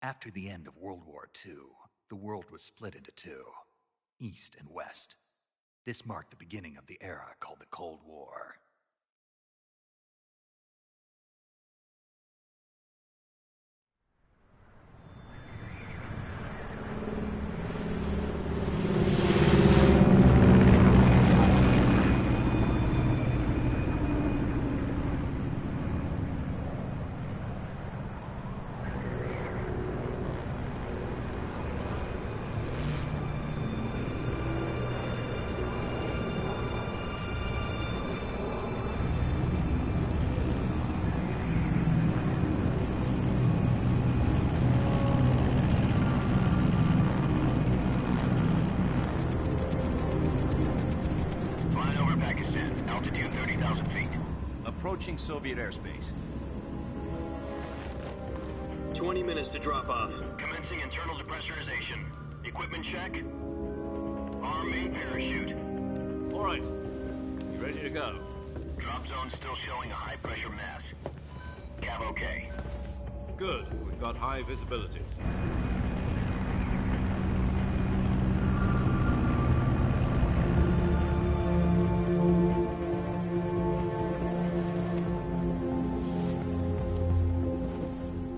After the end of World War II, the world was split into two, East and West. This marked the beginning of the era called the Cold War. Approaching Soviet airspace. 20 minutes to drop off. Commencing internal depressurization. Equipment check. Arm main parachute. All right. You ready to go? Drop zone still showing a high pressure mass. Cav okay. Good. We've got high visibility.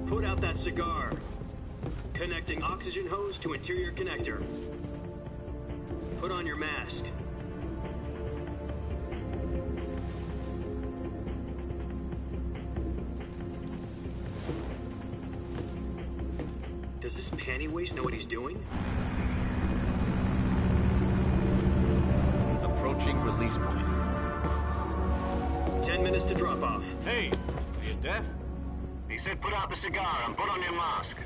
Put out that cigar. Connecting oxygen hose to interior connector. Put on your mask. Does this panty waste know what he's doing? Approaching release point. 10 minutes to drop off. Hey, are you deaf? He said put out the cigar and put on your mask.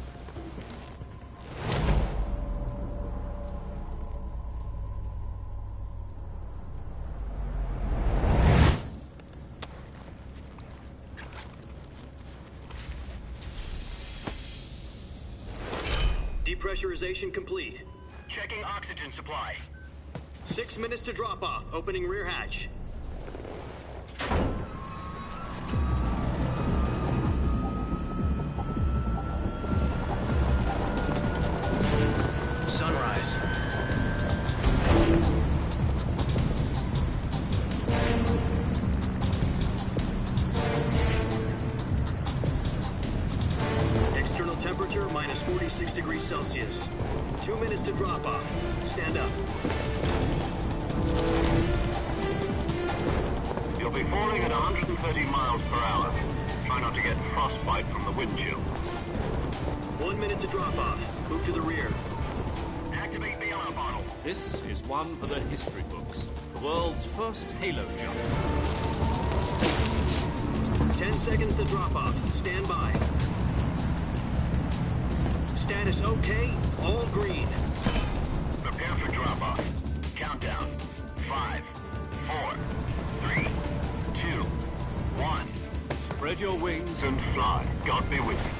Depressurization complete. Checking oxygen supply. 6 minutes to drop off. Opening rear hatch. Sunrise. External temperature minus 46 degrees Celsius. 2 minutes to drop off. Stand up. You'll be falling at 130 miles per hour. Try not to get frostbite from the wind chill. 1 minute to drop off. Move to the rear. Activate the alarm bottle. This is one for the history books. The world's first halo jump. 10 seconds to drop off. Stand by. Status okay. All green. Prepare for drop-off. Countdown. 5, 4, 3, 2, 1. Spread your wings And fly. God be with you.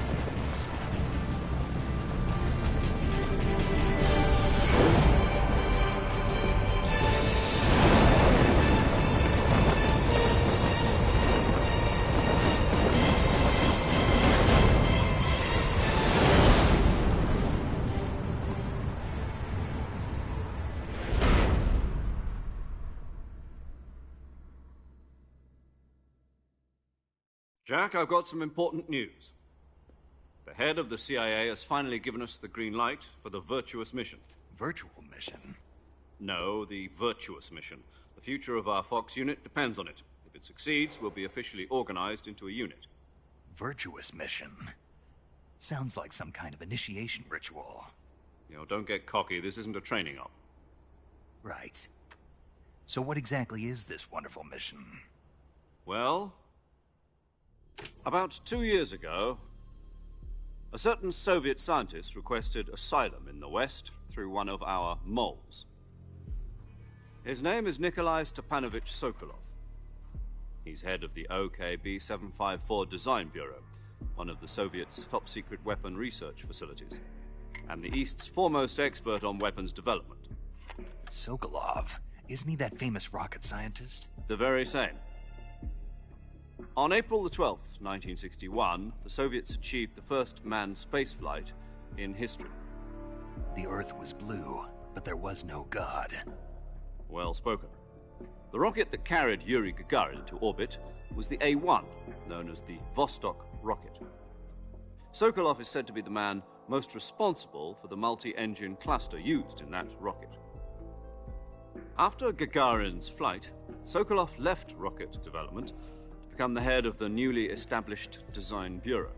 Jack, I've got some important news. The head of the CIA has finally given us the green light for the Virtuous mission. Virtual mission? No, the Virtuous mission. The future of our Fox unit depends on it. If it succeeds, we'll be officially organized into a unit. Virtuous mission? Sounds like some kind of initiation ritual. You know, don't get cocky. This isn't a training op. Right. So what exactly is this wonderful mission? Well, about 2 years ago, a certain Soviet scientist requested asylum in the West through one of our moles. His name is Nikolai Stepanovich Sokolov. He's head of the OKB-754 Design Bureau, one of the Soviets' top-secret weapon research facilities, and the East's foremost expert on weapons development. Sokolov? Isn't he that famous rocket scientist? The very same. On April the 12th, 1961, the Soviets achieved the first manned spaceflight in history. The Earth was blue, but there was no God. Well spoken. The rocket that carried Yuri Gagarin to orbit was the A-1, known as the Vostok rocket. Sokolov is said to be the man most responsible for the multi-engine cluster used in that rocket. After Gagarin's flight, Sokolov left rocket development to become the head of the newly established Design Bureau.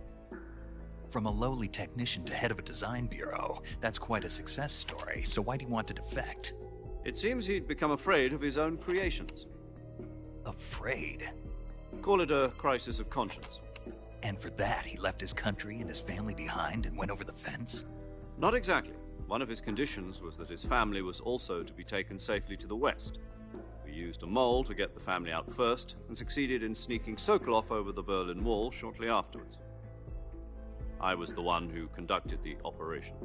From a lowly technician to head of a design bureau, that's quite a success story, so why do you want to defect? It seems he'd become afraid of his own creations. Afraid? Call it a crisis of conscience. And for that, he left his country and his family behind and went over the fence? Not exactly. One of his conditions was that his family was also to be taken safely to the west. We used a mole to get the family out first and succeeded in sneaking Sokolov over the Berlin Wall shortly afterwards. I was the one who conducted the operation.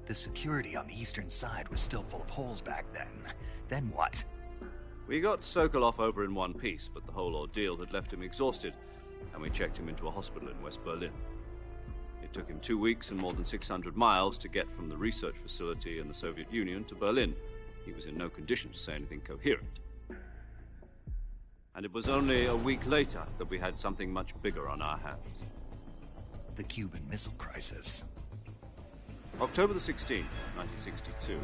The security on the eastern side was still full of holes back then. Then what? We got Sokolov over in one piece, but the whole ordeal had left him exhausted, and we checked him into a hospital in West Berlin. It took him 2 weeks and more than 600 miles to get from the research facility in the Soviet Union to Berlin. He was in no condition to say anything coherent. And it was only a week later that we had something much bigger on our hands. The Cuban Missile Crisis. October the 16th, 1962,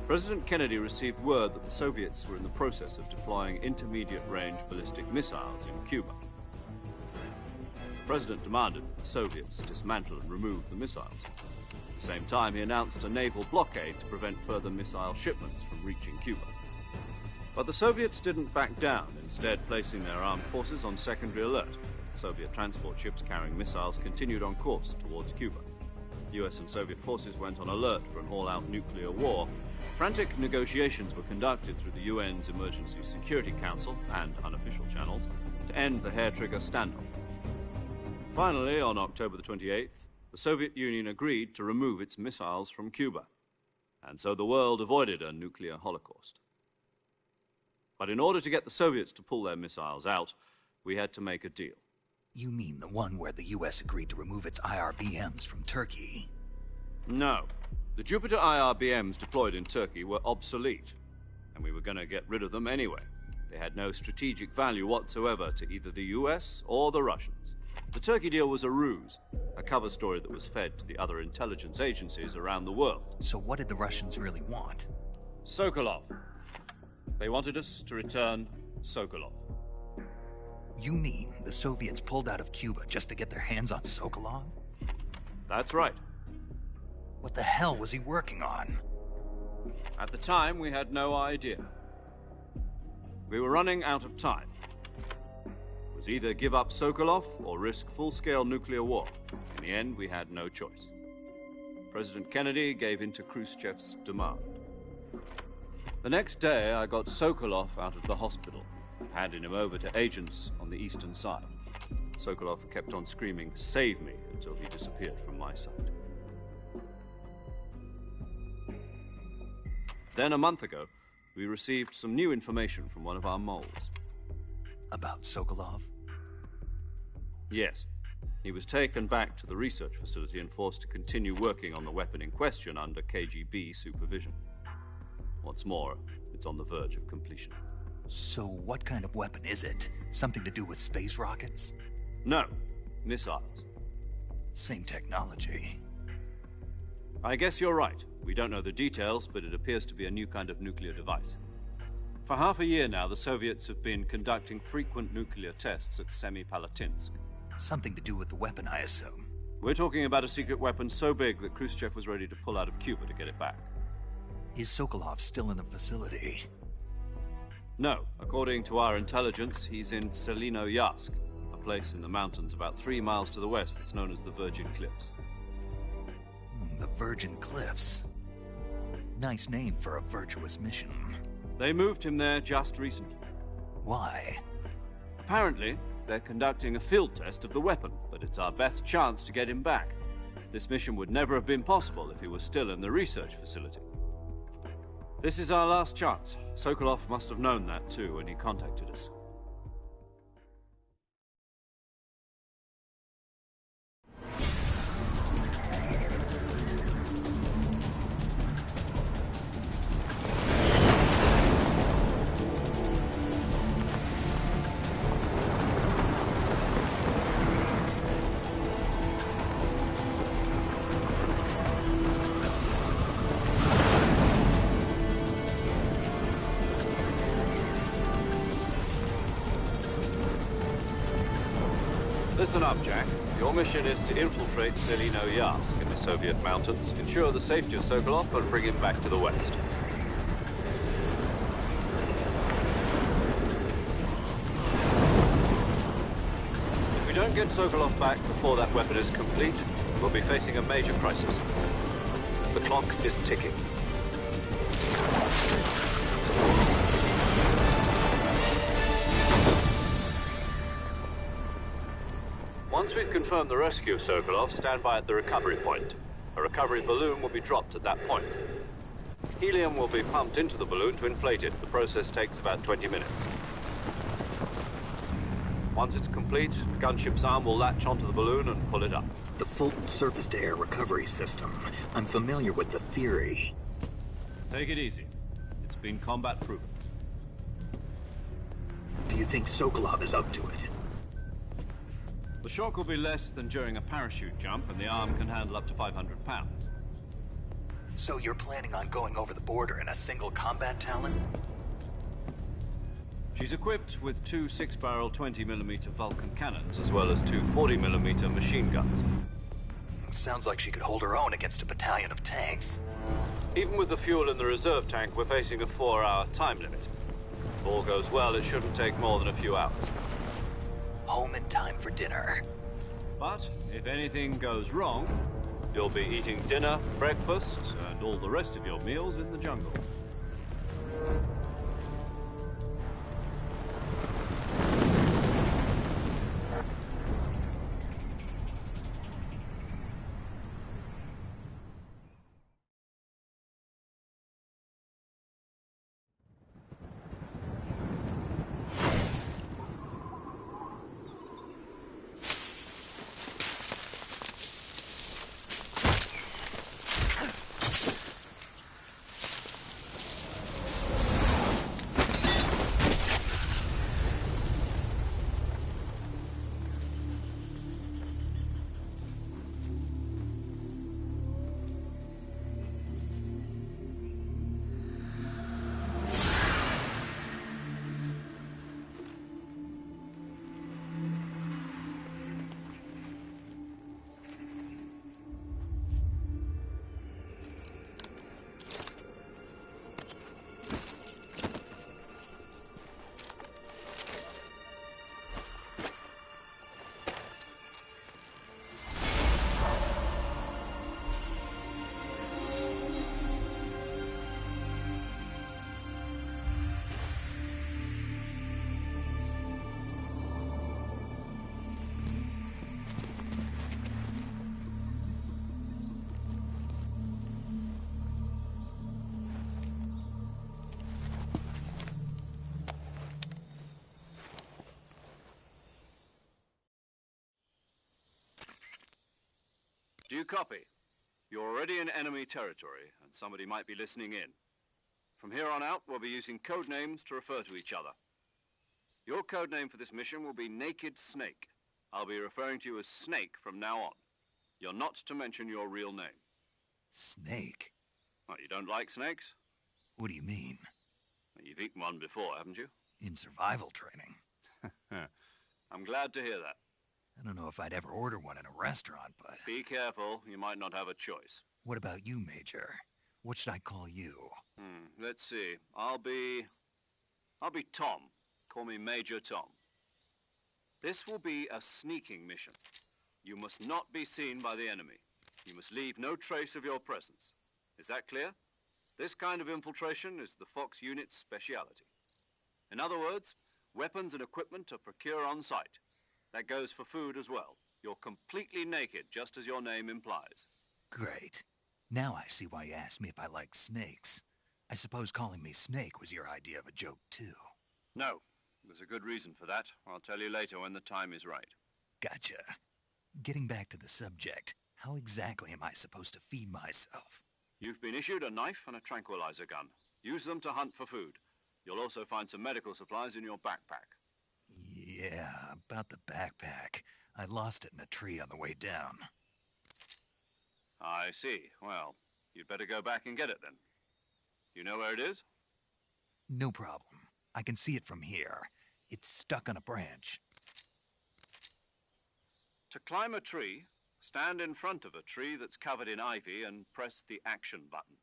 President Kennedy received word that the Soviets were in the process of deploying intermediate-range ballistic missiles in Cuba. The President demanded that the Soviets dismantle and remove the missiles. At the same time, he announced a naval blockade to prevent further missile shipments from reaching Cuba. But the Soviets didn't back down, instead placing their armed forces on secondary alert. Soviet transport ships carrying missiles continued on course towards Cuba. US and Soviet forces went on alert for an all-out nuclear war. Frantic negotiations were conducted through the UN's Emergency Security Council and unofficial channels to end the hair-trigger standoff. Finally, on October the 28th, the Soviet Union agreed to remove its missiles from Cuba, and so the world avoided a nuclear holocaust. But in order to get the Soviets to pull their missiles out, we had to make a deal. You mean the one where the US agreed to remove its IRBMs from Turkey? No. The Jupiter IRBMs deployed in Turkey were obsolete, and we were going to get rid of them anyway. They had no strategic value whatsoever to either the US or the Russians. The Turkey deal was a ruse, a cover story that was fed to the other intelligence agencies around the world. So what did the Russians really want? Sokolov. They wanted us to return Sokolov. You mean the Soviets pulled out of Cuba just to get their hands on Sokolov? That's right. What the hell was he working on? At the time, we had no idea. We were running out of time. It was either give up Sokolov or risk full-scale nuclear war. In the end, we had no choice. President Kennedy gave in to Khrushchev's demand. The next day, I got Sokolov out of the hospital, handing him over to agents on the eastern side. Sokolov kept on screaming, "Save me," until he disappeared from my sight. Then, a month ago, we received some new information from one of our moles. About Sokolov? Yes. He was taken back to the research facility and forced to continue working on the weapon in question under KGB supervision. What's more, it's on the verge of completion. So what kind of weapon is it? Something to do with space rockets? No, missiles. Same technology. I guess you're right. We don't know the details, but it appears to be a new kind of nuclear device. For half a year now, the Soviets have been conducting frequent nuclear tests at Semipalatinsk. Something to do with the weapon, I assume. We're talking about a secret weapon so big that Khrushchev was ready to pull out of Cuba to get it back. Is Sokolov still in the facility? No. According to our intelligence, he's in Selinoyarsk, a place in the mountains about 3 miles to the west that's known as the Virgin Cliffs. The Virgin Cliffs. Nice name for a virtuous mission. They moved him there just recently. Why? Apparently, they're conducting a field test of the weapon, but it's our best chance to get him back. This mission would never have been possible if he was still in the research facility. This is our last chance. Sokolov must have known that too when he contacted us. Listen up, Jack. Your mission is to infiltrate Selino-Yarsk in the Soviet mountains, ensure the safety of Sokolov, and bring him back to the West. If we don't get Sokolov back before that weapon is complete, we'll be facing a major crisis. The clock is ticking. Once we've confirmed the rescue of Sokolov, stand by at the recovery point. A recovery balloon will be dropped at that point. Helium will be pumped into the balloon to inflate it. The process takes about 20 minutes. Once it's complete, the gunship's arm will latch onto the balloon and pull it up. The Fulton surface-to-air recovery system. I'm familiar with the theory. Take it easy. It's been combat-proven. Do you think Sokolov is up to it? The shock will be less than during a parachute jump, and the arm can handle up to 500 pounds. So you're planning on going over the border in a single combat Talon? She's equipped with two 6-barrel 20mm Vulcan cannons, as well as two 40mm machine guns. Sounds like she could hold her own against a battalion of tanks. Even with the fuel in the reserve tank, we're facing a 4-hour time limit. If all goes well, it shouldn't take more than a few hours. Home in time for dinner. But if anything goes wrong, you'll be eating dinner, breakfast, and all the rest of your meals in the jungle. Do you copy? You're already in enemy territory, and somebody might be listening in. From here on out, we'll be using code names to refer to each other. Your code name for this mission will be Naked Snake. I'll be referring to you as Snake from now on. You're not to mention your real name. Snake? What, you don't like snakes? What do you mean? Well, you've eaten one before, haven't you? In survival training. I'm glad to hear that. I don't know if I'd ever order one in a restaurant, but... Be careful, you might not have a choice. What about you, Major? What should I call you? Let's see. I'll be Tom. Call me Major Tom. This will be a sneaking mission. You must not be seen by the enemy. You must leave no trace of your presence. Is that clear? This kind of infiltration is the Fox unit's speciality. In other words, weapons and equipment are procured on site. That goes for food as well. You're completely naked, just as your name implies. Great. Now I see why you asked me if I like snakes. I suppose calling me Snake was your idea of a joke, too. No. There's a good reason for that. I'll tell you later when the time is right. Gotcha. Getting back to the subject, how exactly am I supposed to feed myself? You've been issued a knife and a tranquilizer gun. Use them to hunt for food. You'll also find some medical supplies in your backpack. Yeah, about the backpack. I lost it in a tree on the way down. I see. Well, you'd better go back and get it then. You know where it is? No problem. I can see it from here. It's stuck on a branch. To climb a tree, stand in front of a tree that's covered in ivy and press the action button.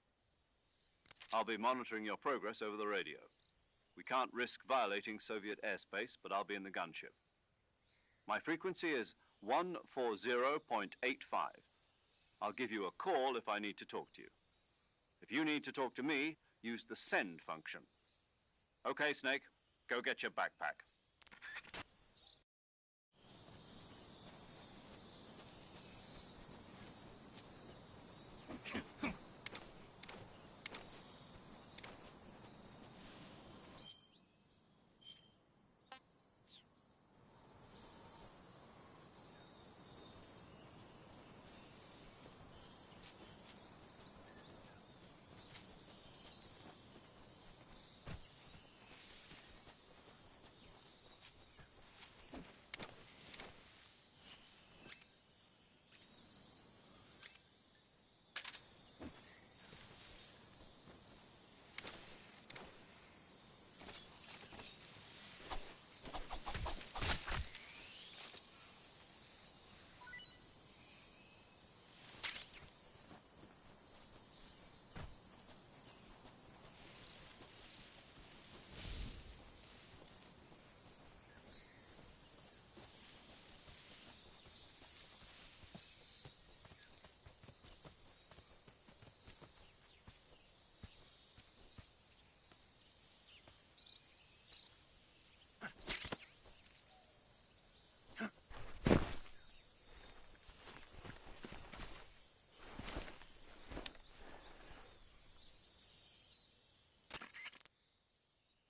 I'll be monitoring your progress over the radio. We can't risk violating Soviet airspace, but I'll be in the gunship. My frequency is 140.85. I'll give you a call if I need to talk to you. If you need to talk to me, use the send function. Okay, Snake, go get your backpack.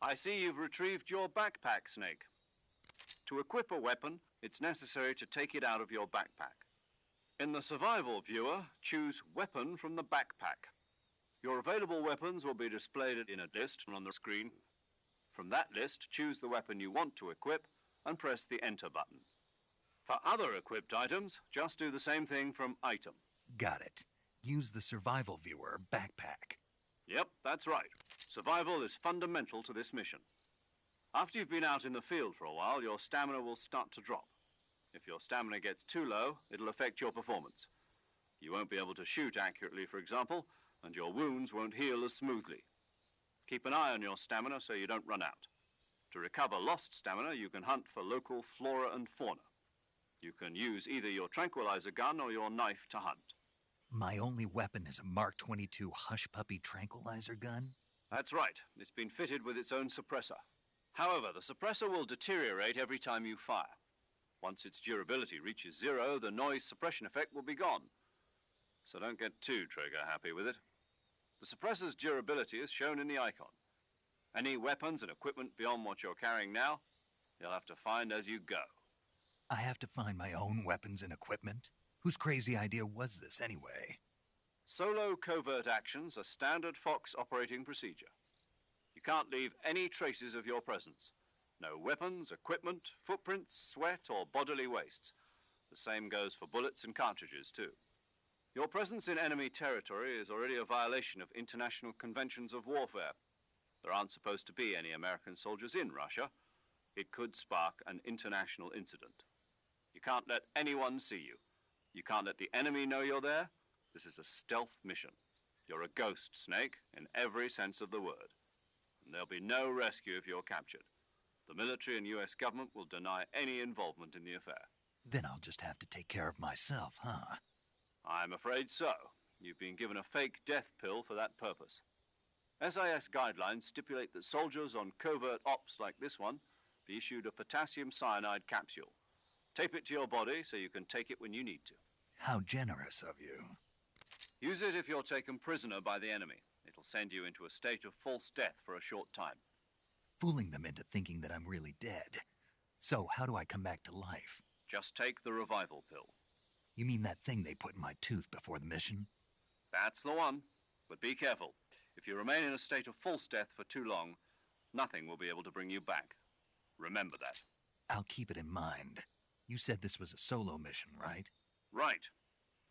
I see you've retrieved your backpack, Snake. To equip a weapon, it's necessary to take it out of your backpack. In the survival viewer, choose Weapon from the backpack. Your available weapons will be displayed in a list on the screen. From that list, choose the weapon you want to equip and press the Enter button. For other equipped items, just do the same thing from Item. Got it. Use the survival viewer backpack. Yep, that's right. Survival is fundamental to this mission. After you've been out in the field for a while, your stamina will start to drop. If your stamina gets too low, it'll affect your performance. You won't be able to shoot accurately, for example, and your wounds won't heal as smoothly. Keep an eye on your stamina so you don't run out. To recover lost stamina, you can hunt for local flora and fauna. You can use either your tranquilizer gun or your knife to hunt. My only weapon is a Mark 22 Hush Puppy tranquilizer gun? That's right. It's been fitted with its own suppressor. However, the suppressor will deteriorate every time you fire. Once its durability reaches 0, the noise suppression effect will be gone. So don't get too trigger-happy with it. The suppressor's durability is shown in the icon. Any weapons and equipment beyond what you're carrying now, you'll have to find as you go. I have to find my own weapons and equipment? Whose crazy idea was this, anyway? Solo covert actions are standard Fox operating procedure. You can't leave any traces of your presence. No weapons, equipment, footprints, sweat, or bodily waste. The same goes for bullets and cartridges, too. Your presence in enemy territory is already a violation of international conventions of warfare. There aren't supposed to be any American soldiers in Russia. It could spark an international incident. You can't let anyone see you. You can't let the enemy know you're there. This is a stealth mission. You're a ghost, Snake, in every sense of the word. And there'll be no rescue if you're captured. The military and US government will deny any involvement in the affair. Then I'll just have to take care of myself, huh? I'm afraid so. You've been given a fake death pill for that purpose. SIS guidelines stipulate that soldiers on covert ops like this one be issued a potassium cyanide capsule. Tape it to your body so you can take it when you need to. How generous of you. Use it if you're taken prisoner by the enemy. It'll send you into a state of false death for a short time. Fooling them into thinking that I'm really dead. So how do I come back to life? Just take the revival pill. You mean that thing they put in my tooth before the mission? That's the one. But be careful. If you remain in a state of false death for too long, nothing will be able to bring you back. Remember that. I'll keep it in mind. You said this was a solo mission, right? Right.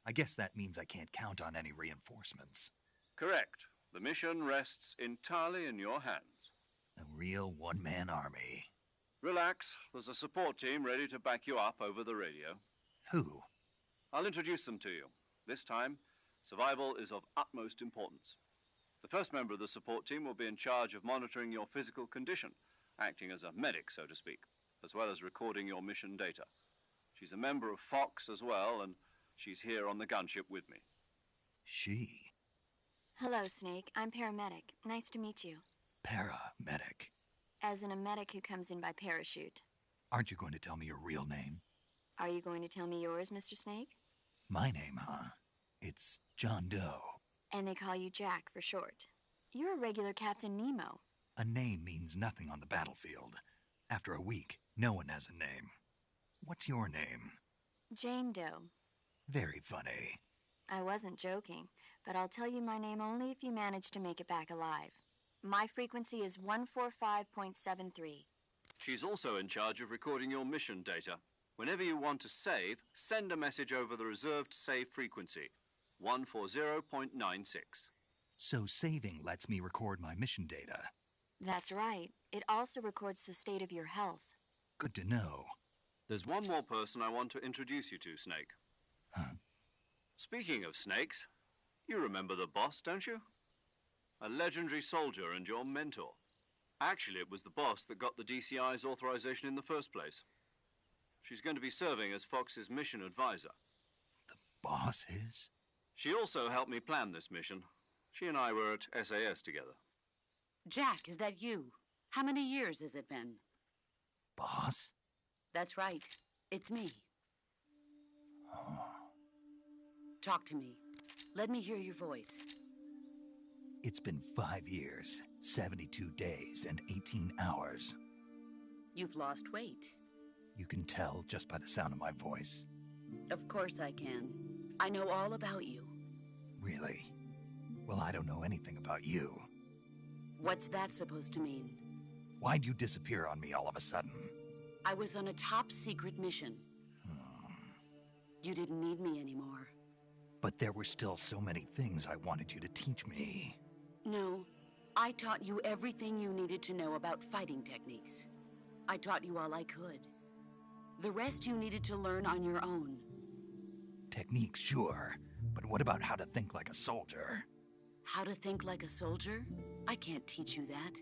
I guess that means I can't count on any reinforcements. Correct. The mission rests entirely in your hands. A real one-man army. Relax. There's a support team ready to back you up over the radio. Who? I'll introduce them to you. This time, survival is of utmost importance. The first member of the support team will be in charge of monitoring your physical condition, acting as a medic, so to speak, as well as recording your mission data. She's a member of Fox as well, and she's here on the gunship with me. She? Hello, Snake. I'm paramedic. Nice to meet you. Paramedic. As in a medic who comes in by parachute. Aren't you going to tell me your real name? Are you going to tell me yours, Mr. Snake? My name, huh? It's John Doe. And they call you Jack for short. You're a regular Captain Nemo. A name means nothing on the battlefield. After a week, no one has a name. What's your name? Jane Doe. Very funny. I wasn't joking, but I'll tell you my name only if you manage to make it back alive. My frequency is 145.73. She's also in charge of recording your mission data. Whenever you want to save, send a message over the reserved save frequency, 140.96. So saving lets me record my mission data. That's right. It also records the state of your health. Good to know. There's one more person I want to introduce you to, Snake. Huh? Speaking of snakes, you remember the boss, don't you? A legendary soldier and your mentor. Actually, it was the boss that got the DCI's authorization in the first place. She's going to be serving as Fox's mission advisor. The boss is? She also helped me plan this mission. She and I were at SAS together. Jack, is that you? How many years has it been? Boss? That's right. It's me. Oh. Talk to me. Let me hear your voice. It's been 5 years, 72 days, and 18 hours. You've lost weight. You can tell just by the sound of my voice. Of course I can. I know all about you. Really? Well, I don't know anything about you. What's that supposed to mean? Why'd you disappear on me all of a sudden? I was on a top-secret mission. You didn't need me anymore. But there were still so many things I wanted you to teach me. No, I taught you everything you needed to know about fighting techniques. I taught you all I could. The rest you needed to learn on your own. Techniques, sure. But what about how to think like a soldier? How to think like a soldier? I can't teach you that.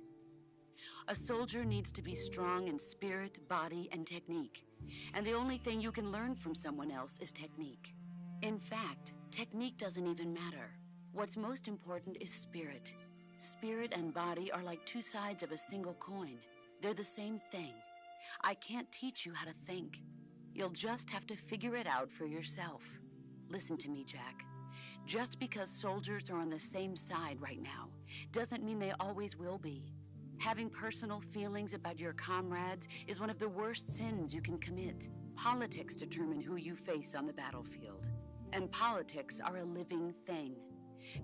A soldier needs to be strong in spirit, body, and technique. And the only thing you can learn from someone else is technique. In fact, technique doesn't even matter. What's most important is spirit. Spirit and body are like two sides of a single coin. They're the same thing. I can't teach you how to think. You'll just have to figure it out for yourself. Listen to me, Jack. Just because soldiers are on the same side right now doesn't mean they always will be. Having personal feelings about your comrades is one of the worst sins you can commit. Politics determine who you face on the battlefield. And politics are a living thing.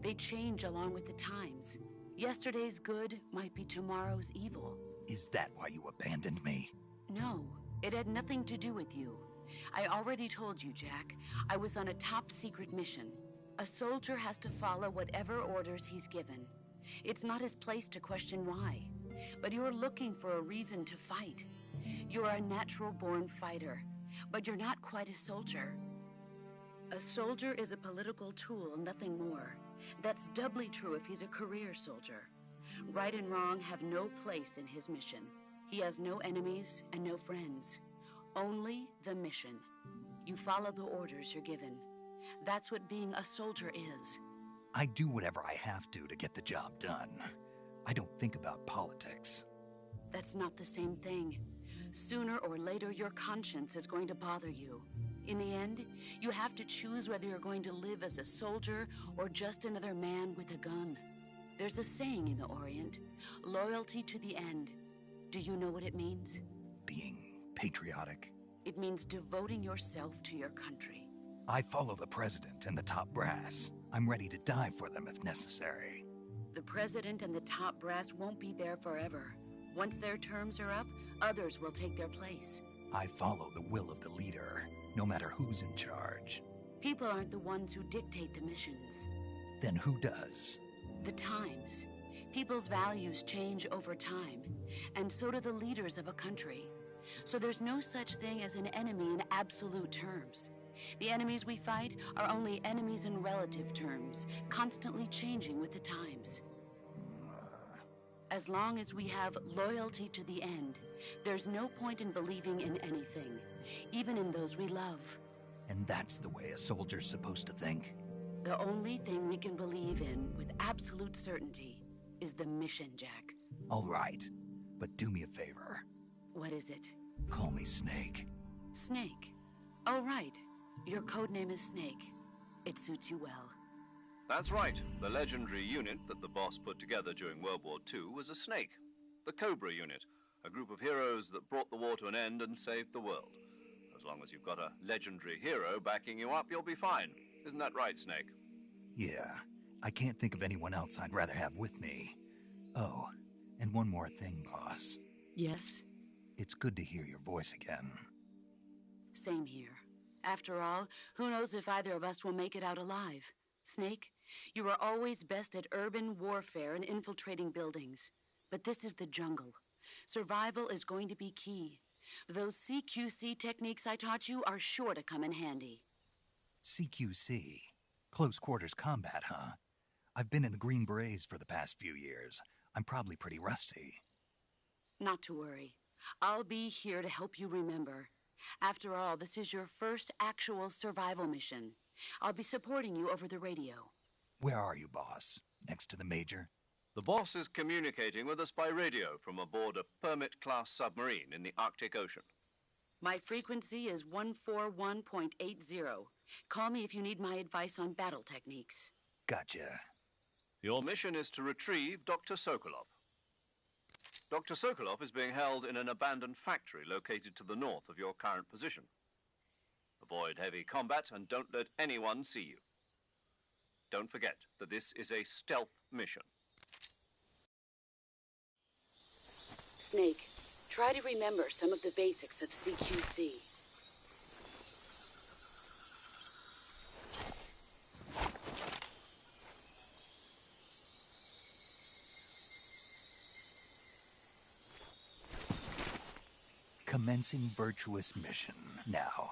They change along with the times. Yesterday's good might be tomorrow's evil. Is that why you abandoned me? No, it had nothing to do with you. I already told you, Jack. I was on a top-secret mission. A soldier has to follow whatever orders he's given. It's not his place to question why. But you're looking for a reason to fight. You're a natural-born fighter, but you're not quite a soldier. A soldier is a political tool, nothing more. That's doubly true if he's a career soldier. Right and wrong have no place in his mission. He has no enemies and no friends. Only the mission. You follow the orders you're given. That's what being a soldier is. I do whatever I have to get the job done. I don't think about politics. That's not the same thing. Sooner or later, your conscience is going to bother you. In the end, you have to choose whether you're going to live as a soldier or just another man with a gun. There's a saying in the Orient, loyalty to the end. Do you know what it means? Being patriotic. It means devoting yourself to your country. I follow the president and the top brass. I'm ready to die for them if necessary. The president and the top brass won't be there forever. Once their terms are up, others will take their place. I follow the will of the leader, no matter who's in charge. People aren't the ones who dictate the missions. Then who does? The times. People's values change over time, and so do the leaders of a country. So there's no such thing as an enemy in absolute terms. The enemies we fight are only enemies in relative terms, constantly changing with the times. As long as we have loyalty to the end, there's no point in believing in anything, even in those we love. And that's the way a soldier's supposed to think? The only thing we can believe in with absolute certainty is the mission, Jack. All right, but do me a favor. What is it? Call me Snake. Snake. Oh, right. Your codename is Snake. It suits you well. That's right. The legendary unit that the boss put together during World War II was a snake. The Cobra unit, a group of heroes that brought the war to an end and saved the world. As long as you've got a legendary hero backing you up, you'll be fine. Isn't that right, Snake? Yeah, I can't think of anyone else I'd rather have with me. Oh, and one more thing, boss. Yes? It's good to hear your voice again. Same here. After all, who knows if either of us will make it out alive? Snake, you are always best at urban warfare and infiltrating buildings. But this is the jungle. Survival is going to be key. Those CQC techniques I taught you are sure to come in handy. CQC? Close quarters combat, huh? I've been in the Green Berets for the past few years. I'm probably pretty rusty. Not to worry. I'll be here to help you remember. After all, this is your first actual survival mission. I'll be supporting you over the radio. Where are you, boss? Next to the Major? The boss is communicating with us by radio from aboard a Permit-class submarine in the Arctic Ocean. My frequency is 141.80. Call me if you need my advice on battle techniques. Gotcha. Your mission is to retrieve Dr. Sokolov. Dr. Sokolov is being held in an abandoned factory located to the north of your current position. Avoid heavy combat and don't let anyone see you. Don't forget that this is a stealth mission. Snake, try to remember some of the basics of CQC. Commencing virtuous mission now.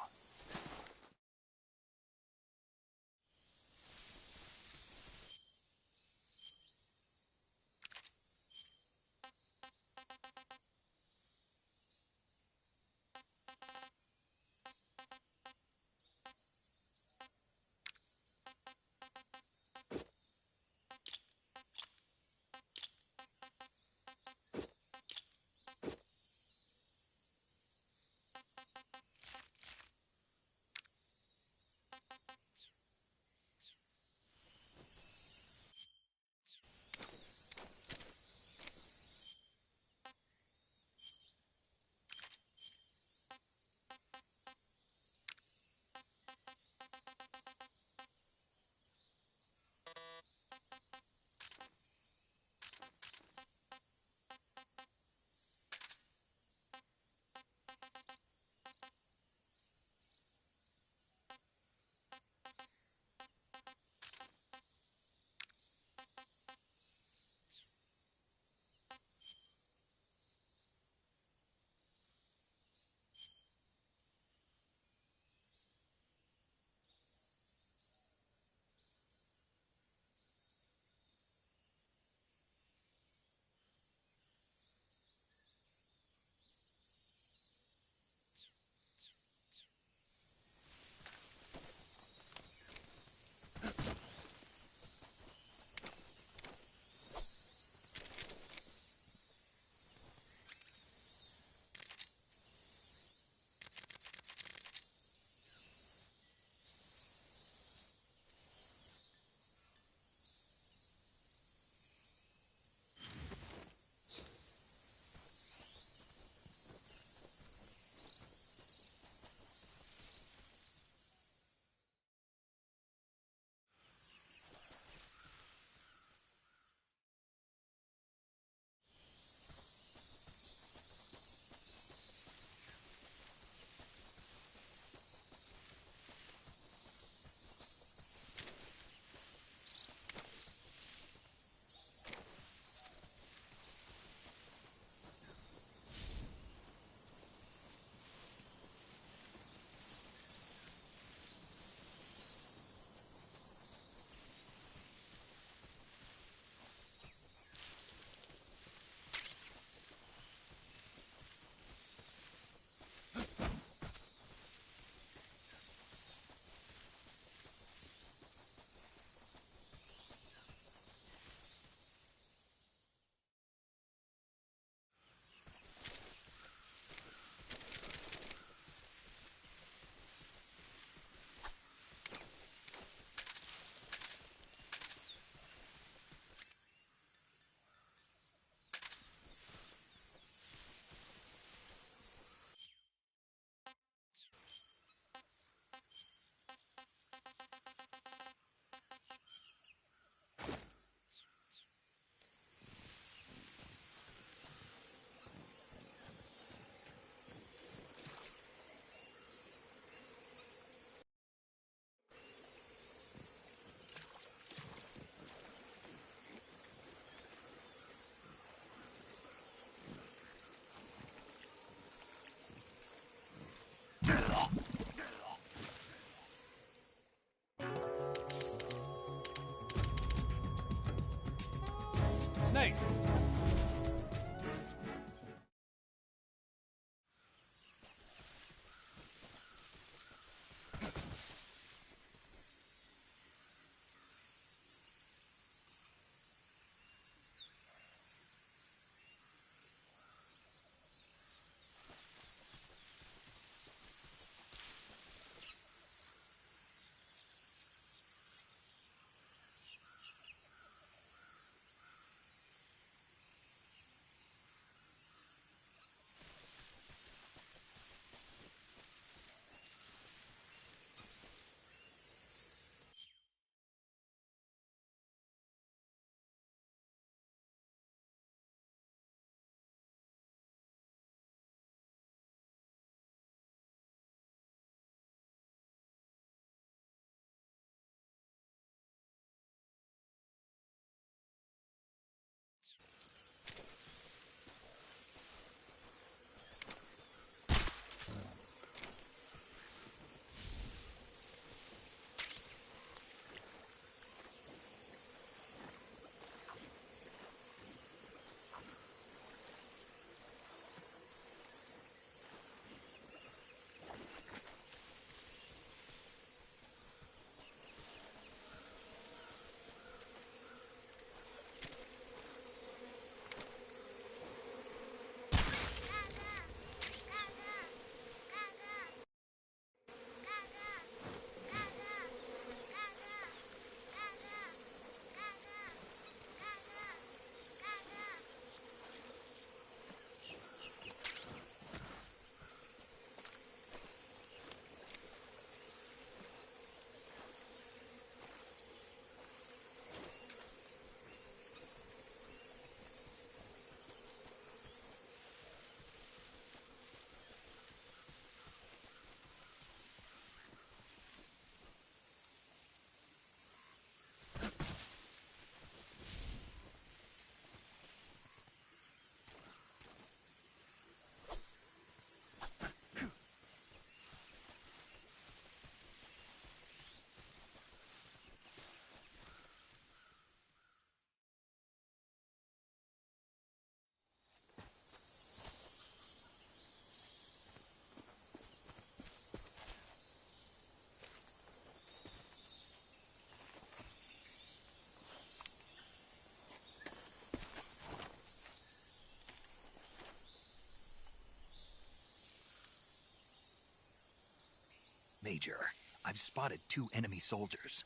Major, I've spotted 2 enemy soldiers.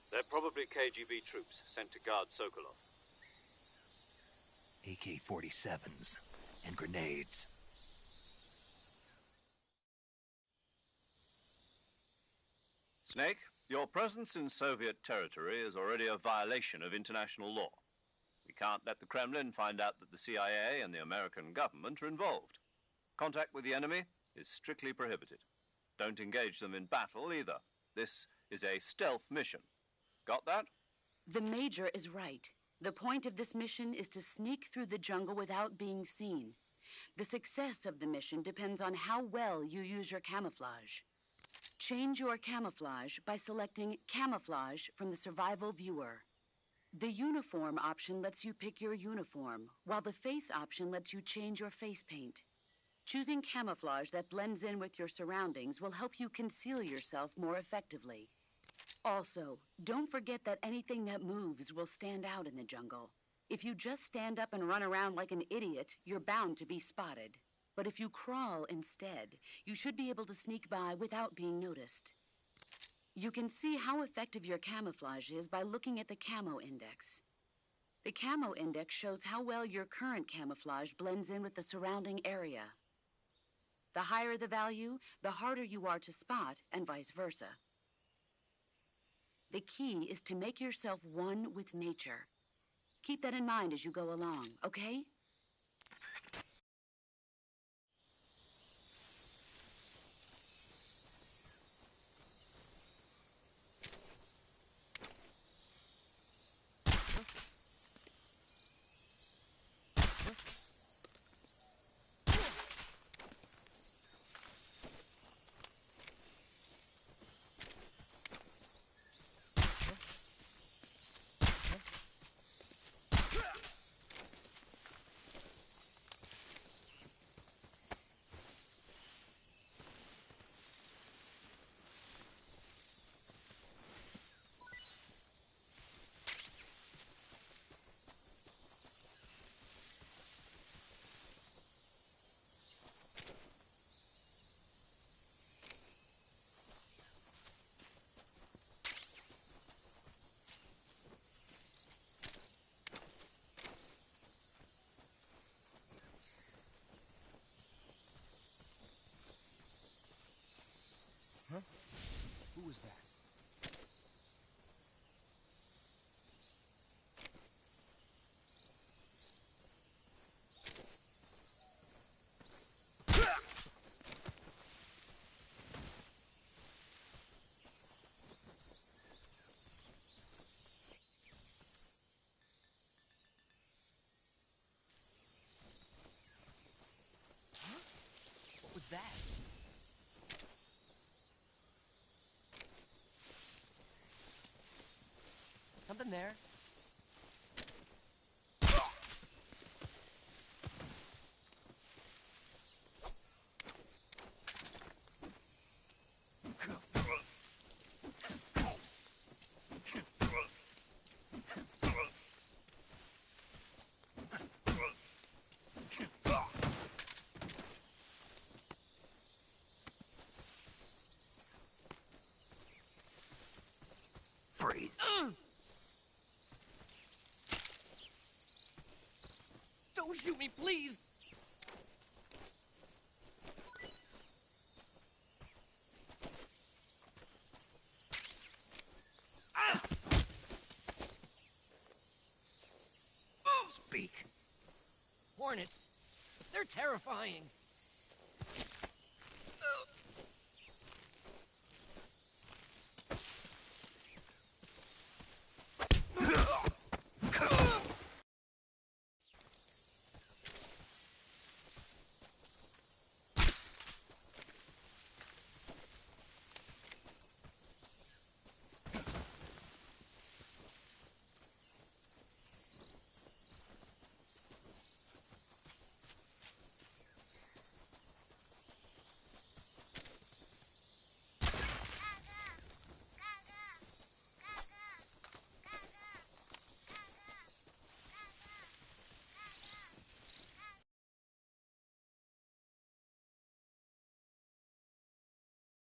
They're probably KGB troops sent to guard Sokolov. AK-47s and grenades. Snake, your presence in Soviet territory is already a violation of international law. We can't let the Kremlin find out that the CIA and the American government are involved. Contact with the enemy is strictly prohibited. Don't engage them in battle either. This is a stealth mission. Got that? The Major is right. The point of this mission is to sneak through the jungle without being seen. The success of the mission depends on how well you use your camouflage. Change your camouflage by selecting Camouflage from the Survival Viewer. The Uniform option lets you pick your uniform, while the Face option lets you change your face paint. Choosing camouflage that blends in with your surroundings will help you conceal yourself more effectively. Also, don't forget that anything that moves will stand out in the jungle. If you just stand up and run around like an idiot, you're bound to be spotted. But if you crawl instead, you should be able to sneak by without being noticed. You can see how effective your camouflage is by looking at the Camo Index. The Camo Index shows how well your current camouflage blends in with the surrounding area. The higher the value, the harder you are to spot, and vice versa. The key is to make yourself one with nature. Keep that in mind as you go along, okay? Huh? Who was that? What was that? Something there. Freeze. Don't shoot me, please! Speak. Hornets. They're terrifying.